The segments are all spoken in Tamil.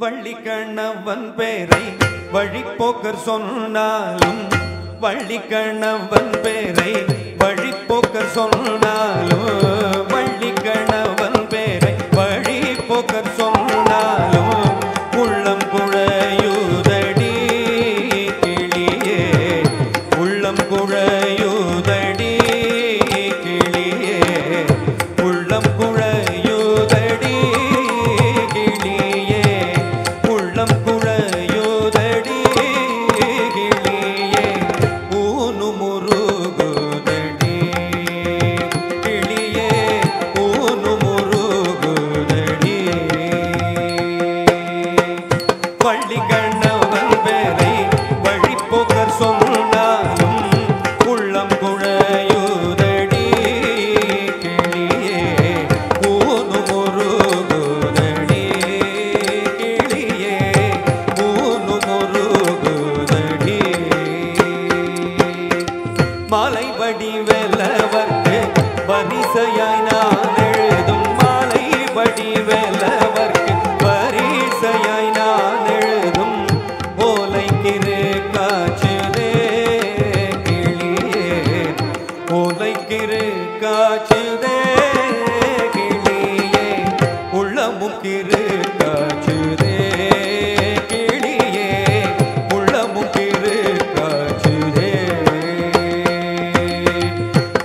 வள்ளி கண்ணவன் பேரை வழிப்போக்கர் சொன்னாலும் வள்ளி கண்ணவன் பேரை வழிப்போக்கர் சொன்னாலும் வள்ளி கண்ணவன் பேரை வழிப்போக்கர் சொன்னாலும் உள்ளம் குழையுதடி கிளியே உள்ளம் குழையுதடி கிளியே உள்ளம் குழையுதடி கிளியே உள்ளம் குழையுதடி கிளியே ஊனு முருகுதடி கிளியே ஊனு முருகுதடி வள்ளி கண்ணவன் பேரை வழிப்போக்கர் சொன்னாலும் உள்ளம் குழையுதடி கிளியே ஊனு முருகுதடி கிளியே ஊனு முருகுதடி மாலை வடிவேலவர்க்கு வரிசையாய் நான் எழுதும் மாலை வடிவேலவர்க்கு வரிசையாய் நான் எழுதும் ஓலைக்கிரு காச்சுதே கிளியே ஓலைக்கிரு காச்சுதே கிளியே உள்ளமும் கிரு காச்சுதே கிளியே உள்ளமும் கிரு காச்சுதே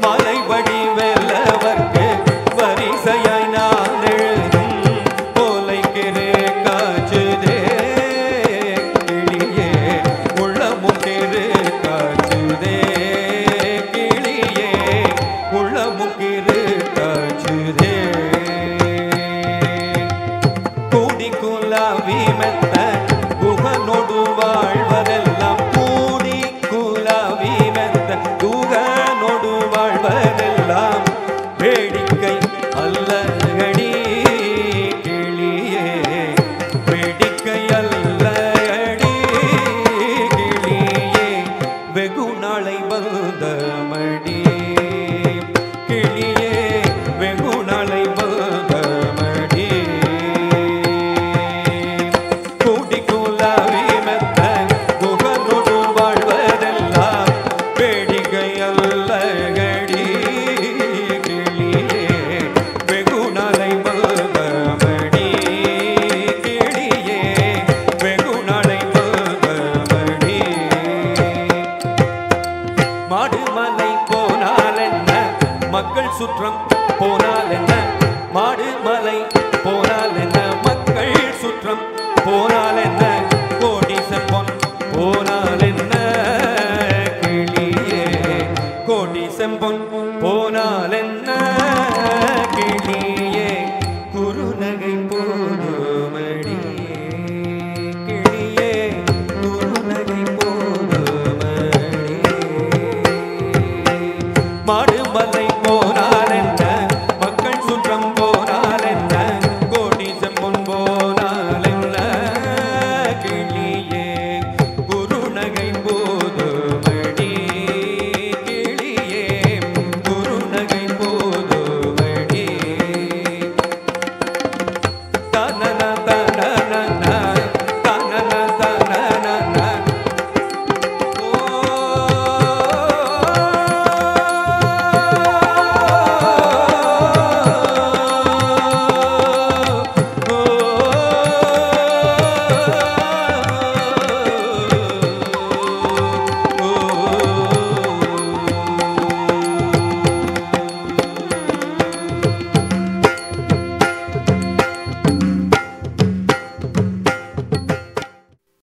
மாலை வடிவேலவர்க்கு வரிசையாய் நான் எழுதும் ஓலைக்கிரு காச்சுதே கிளியே உள்ளமும் கிரு காச்சுதே கிளியே உள்ளமும் கிரு காச்சுதே கூடி குலாவி மெத்த குகனோடு வாழ்வதெல்லாம் கூடி குலாவி மெத்த குகனோடு வாழ்வதெல்லாம் வேடிக்கை அல்லடி கிளியே வேடிக்கை அல்லடி கிளியே வெகு நாளை வந்தமடி கிளியே வெகு நாளை வந்தமடி கூடி குலாவி மெத்த குகனோடு வாழ்வதெல்லாம் வேடிக்கை அல்லடி கிளியே வெகு நாளை வந்தமடி கிளியே வெகு நாளை வந்தமடி மாடுமலை போனால் என்ன மக்கள் சுற்றம் போனால் என்ன மாடுமலை போனால் என்ன மக்கள் சுற்றம் போனால் என்ன கோடி செப்பொன் போனால்